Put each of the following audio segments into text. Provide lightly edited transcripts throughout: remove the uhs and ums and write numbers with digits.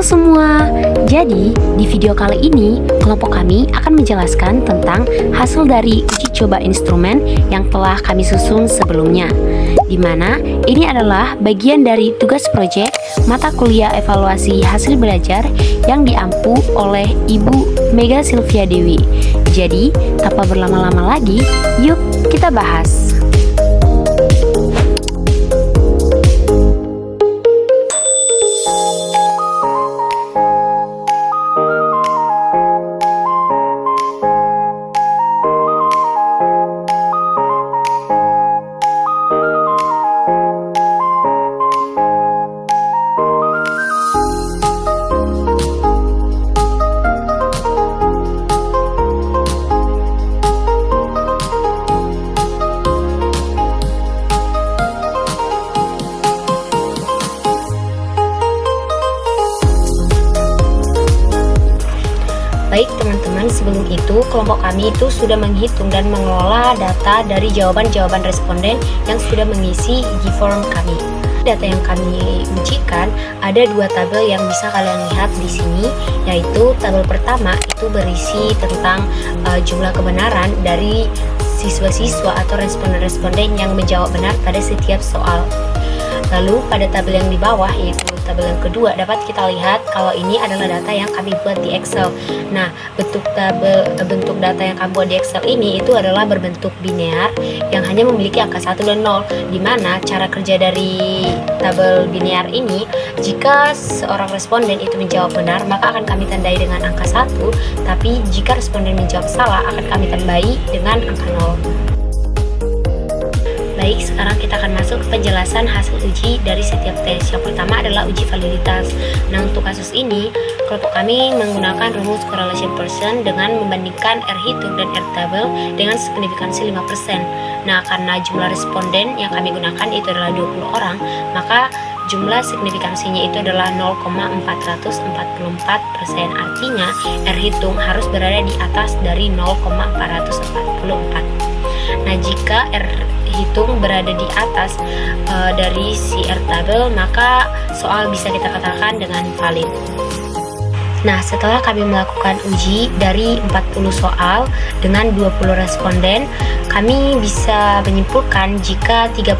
semua, jadi di video kali ini kelompok kami akan menjelaskan tentang hasil dari uji coba instrumen yang telah kami susun sebelumnya, di mana ini adalah bagian dari tugas proyek mata kuliah evaluasi hasil belajar yang diampu oleh Ibu Mega Sylvia Dewi. Jadi, tanpa berlama-lama lagi, yuk kita bahas. Baik teman-teman, sebelum itu kelompok kami itu sudah menghitung dan mengelola data dari jawaban-jawaban responden yang sudah mengisi uji form kami. Data yang kami ujikan ada dua tabel yang bisa kalian lihat di sini, yaitu tabel pertama itu berisi tentang jumlah kebenaran dari siswa-siswa atau responden-responden yang menjawab benar pada setiap soal. Lalu pada tabel yang di bawah, yaitu tabel yang kedua, dapat kita lihat kalau ini adalah data yang kami buat di Excel. Nah, bentuk data yang kami buat di Excel ini itu adalah berbentuk linear yang hanya memiliki angka 1 dan 0, di mana cara kerja dari tabel linear ini, jika seorang responden itu menjawab benar, maka akan kami tandai dengan angka 1, tapi jika responden menjawab salah, akan kami tandai dengan angka 0. Baik, sekarang kita akan masuk ke penjelasan hasil uji dari setiap tes. Yang pertama adalah uji validitas. Nah, untuk kasus ini, kelompok kami menggunakan rumus correlation Pearson dengan membandingkan R hitung dan R tabel dengan signifikansi 5%. Nah, karena jumlah responden yang kami gunakan itu adalah 20 orang, maka jumlah signifikansinya itu adalah 0,444%. Artinya, R hitung harus berada di atas dari 0,444. Nah, jika R hitung berada di atas dari si R tabel, maka soal bisa kita katakan dengan valid. Nah, setelah kami melakukan uji dari 40 soal dengan 20 responden, kami bisa menyimpulkan jika 35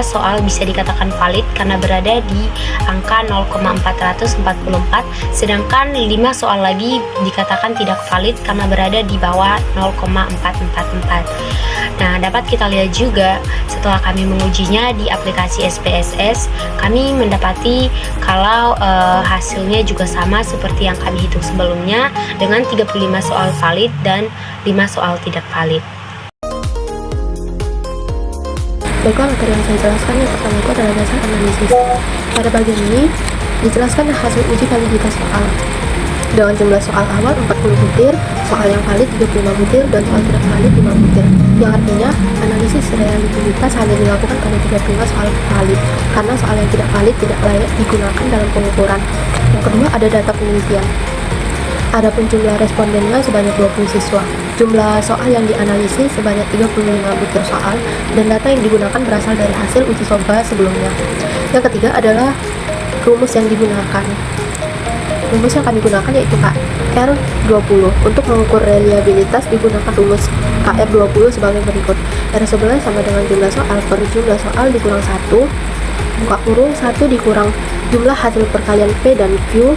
soal bisa dikatakan valid karena berada di angka 0,444, sedangkan 5 soal lagi dikatakan tidak valid karena berada di bawah 0,444. Nah, dapat kita lihat juga setelah kami mengujinya di aplikasi SPSS, kami mendapati kalau hasilnya juga sama seperti yang kami hitung sebelumnya dengan 35 soal valid dan 5 soal tidak valid. Baiklah, materi yang saya jelaskan yang pertama itu adalah dasar analisis. Pada bagian ini dijelaskan hasil uji validitas soal dengan jumlah soal awal 40 butir, soal yang valid 35 butir, dan soal tidak valid 5 butir. Yang artinya analisis reliabilitas hanya dilakukan pada 35 soal valid, karena soal yang tidak valid tidak layak digunakan dalam pengukuran. Yang kedua, ada data penelitian. Adapun jumlah respondennya sebanyak 20 siswa. Jumlah soal yang dianalisis sebanyak 35 butir soal, dan data yang digunakan berasal dari hasil uji coba sebelumnya. Yang ketiga adalah rumus yang digunakan. Rumus yang kami gunakan yaitu KR20. Untuk mengukur reliabilitas digunakan rumus KR20 sebagai berikut. R11 sama dengan jumlah soal per jumlah soal dikurang 1, buka kurung 1 dikurang jumlah hasil perkalian P dan Q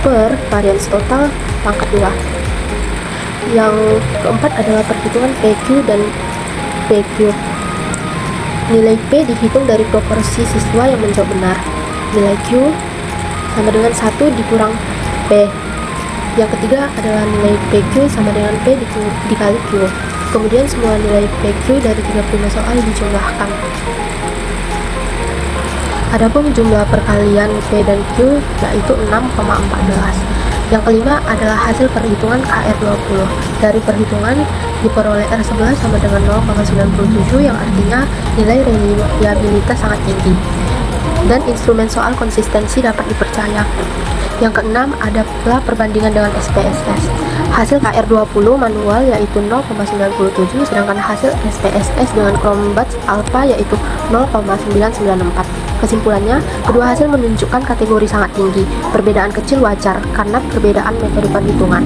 per varians total pangkat 2. Yang keempat adalah perhitungan PQ dan PQ. Nilai P dihitung dari proporsi siswa yang menjawab benar. Nilai Q sama dengan 1 dikurang P. Yang ketiga adalah nilai PQ sama dengan P dikali Q. Kemudian semua nilai PQ dari 35 soal dijumlahkan. Adapun jumlah perkalian P dan Q yaitu 6,14. Yang kelima adalah hasil perhitungan KR20. Dari perhitungan diperoleh R11 sama dengan 0,97, yang artinya nilai reliabilitas sangat tinggi. Dan instrumen soal konsistensi dapat dipercaya. Yang keenam adalah perbandingan dengan SPSS. Hasil KR20 manual yaitu 0,97, sedangkan hasil SPSS dengan Chromebus Alpha yaitu 0,994. Kesimpulannya, kedua hasil menunjukkan kategori sangat tinggi. Perbedaan kecil wajar karena perbedaan metode perhitungan.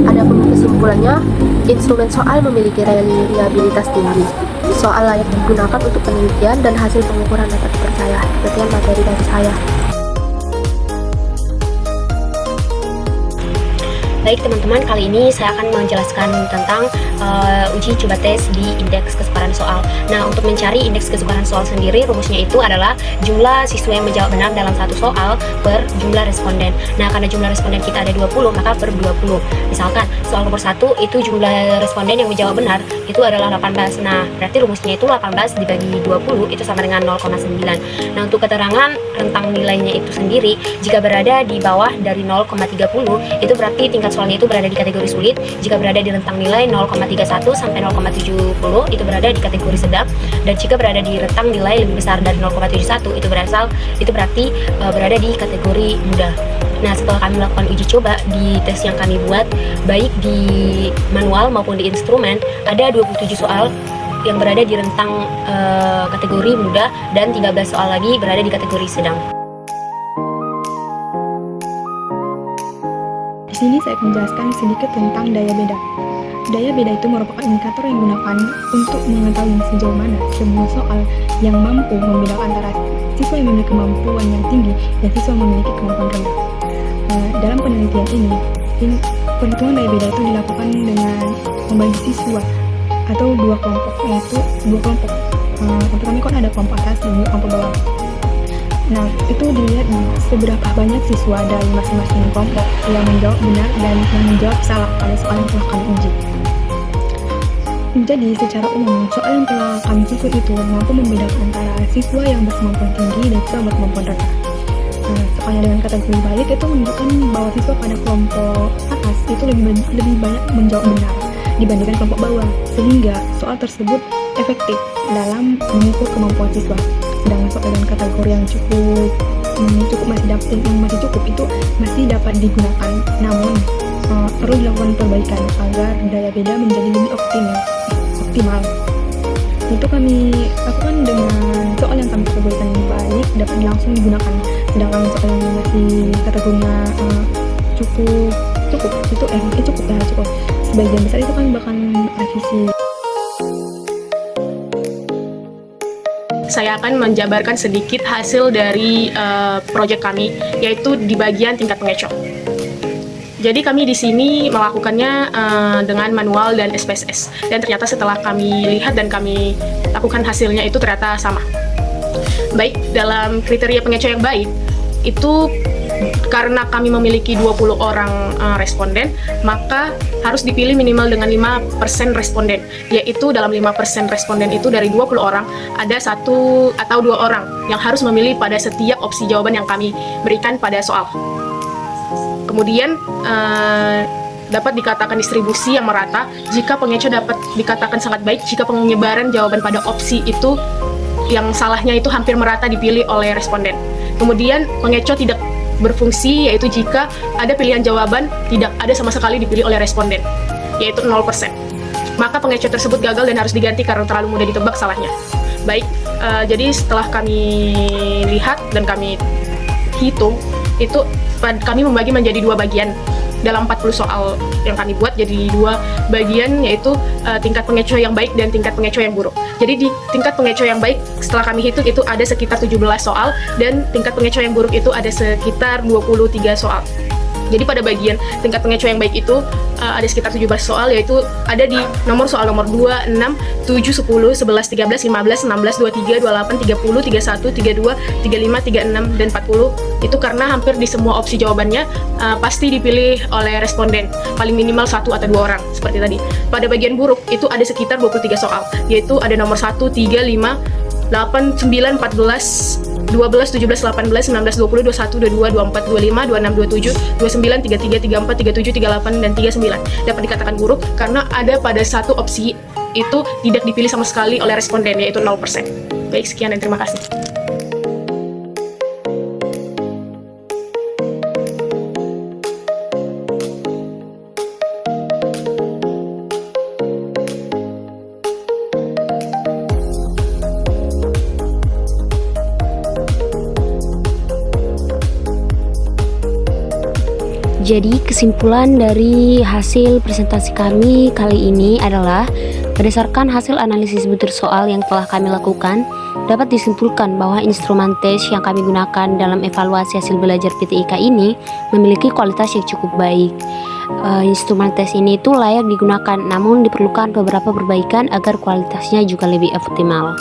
Adapun kesimpulannya, instrumen soal memiliki reliabilitas tinggi. Soal layak digunakan untuk penelitian dan hasil pengukuran dapat dipercaya. Sekian materi dari saya. Baik teman-teman, kali ini saya akan menjelaskan tentang uji coba tes di indeks kesukaran soal. Nah, untuk mencari indeks kesukaran soal sendiri, rumusnya itu adalah jumlah siswa yang menjawab benar dalam satu soal per jumlah responden. Nah, karena jumlah responden kita ada 20, maka per 20. Misalkan, soal nomor 1 itu jumlah responden yang menjawab benar itu adalah 18. Nah, berarti rumusnya itu 18 dibagi 20 itu sama dengan 0,9. Nah, untuk keterangan rentang nilainya itu sendiri, jika berada di bawah dari 0,30, itu berarti tingkat soalnya itu berada di kategori sulit. Jika berada di rentang nilai 0,31 sampai 0,70 itu berada di kategori sedang, dan jika berada di rentang nilai lebih besar dari 0,71 itu berarti berada di kategori mudah. Nah, setelah kami melakukan uji coba di tes yang kami buat, baik di manual maupun di instrumen, ada 27 soal yang berada di rentang kategori mudah dan 13 soal lagi berada di kategori sedang. Di sini saya akan menjelaskan sedikit tentang daya beda. Daya beda itu merupakan indikator yang digunakan untuk mengetahui sejauh mana sebuah soal yang mampu membedakan antara siswa yang memiliki kemampuan yang tinggi dan siswa yang memiliki kemampuan rendah. Dalam penelitian ini, perhitungan daya beda itu dilakukan dengan membagi siswa atau dua kelompok, yaitu dua kelompok. Untuk kami kan ada kelompok atas dan kelompok bawah. Nah, itu dilihat seberapa banyak siswa dari masing-masing kelompok yang menjawab benar dan yang menjawab salah pada soal yang telah kami uji. Jadi, secara umum, soal yang telah kami susun itu mampu membedakan antara siswa yang berkemampuan tinggi dan siswa yang berkemampuan rendah. Soalnya dengan kategori balik itu menunjukkan bahwa siswa pada kelompok atas itu lebih banyak menjawab benar dibandingkan kelompok bawah, sehingga soal tersebut efektif dalam mengukur kemampuan siswa. Sedangkan soal dengan kategori yang masih cukup itu masih dapat digunakan, namun perlu dilakukan perbaikan agar daya beda menjadi lebih optimal. Itu kami lakukan dengan soal yang kami kategorikan baik dapat langsung digunakan, sedangkan soal yang masih kategorinya cukup sebagian besar itu kami bahkan revisi. Saya akan menjabarkan sedikit hasil dari proyek kami, yaitu di bagian tingkat pengecoh. Jadi kami di sini melakukannya dengan manual dan SPSS, dan ternyata setelah kami lihat dan kami lakukan hasilnya itu ternyata sama. Baik, dalam kriteria pengecoh yang baik itu karena kami memiliki 20 orang responden, maka harus dipilih minimal dengan 5% responden, yaitu dalam 5% responden itu dari 20 orang ada 1 atau 2 orang yang harus memilih pada setiap opsi jawaban yang kami berikan pada soal. Kemudian dapat dikatakan distribusi yang merata jika pengecoh dapat dikatakan sangat baik jika penyebaran jawaban pada opsi itu yang salahnya itu hampir merata dipilih oleh responden. Kemudian pengecoh tidak berfungsi, yaitu jika ada pilihan jawaban tidak ada sama sekali dipilih oleh responden, yaitu 0%. Maka pengecoh tersebut gagal dan harus diganti karena terlalu mudah ditebak salahnya. Baik, jadi setelah kami lihat dan kami hitung, itu kami membagi menjadi 2 bagian. Dalam 40 soal yang kami buat jadi 2 bagian, yaitu tingkat pengecoh yang baik dan tingkat pengecoh yang buruk. Jadi di tingkat pengecoh yang baik setelah kami hitung itu ada sekitar 17 soal, dan tingkat pengecoh yang buruk itu ada sekitar 23 soal. Jadi pada bagian tingkat pengecoh yang baik itu ada sekitar 17 soal, yaitu ada di nomor 2, 6, 7, 10, 11, 13, 15, 16, 23, 28, 30, 31, 32, 35, 36, dan 40. Itu karena hampir di semua opsi jawabannya pasti dipilih oleh responden, paling minimal 1 atau 2 orang, seperti tadi. Pada bagian buruk itu ada sekitar 23 soal, yaitu ada nomor 1, 3, 5, 8, 9, 14, 12, 17, 18, 19, 20, 21, 22, 24, 25, 26, 27, 29, 33, 34, 37, 38, dan 39. Dapat dikatakan buruk karena ada pada satu opsi itu tidak dipilih sama sekali oleh responden, yaitu 0%. Baik, sekian dan terima kasih. Jadi kesimpulan dari hasil presentasi kami kali ini adalah berdasarkan hasil analisis butir soal yang telah kami lakukan, dapat disimpulkan bahwa instrumen tes yang kami gunakan dalam evaluasi hasil belajar PTIK ini memiliki kualitas yang cukup baik. Instrumen tes ini itu layak digunakan, namun diperlukan beberapa perbaikan agar kualitasnya juga lebih optimal.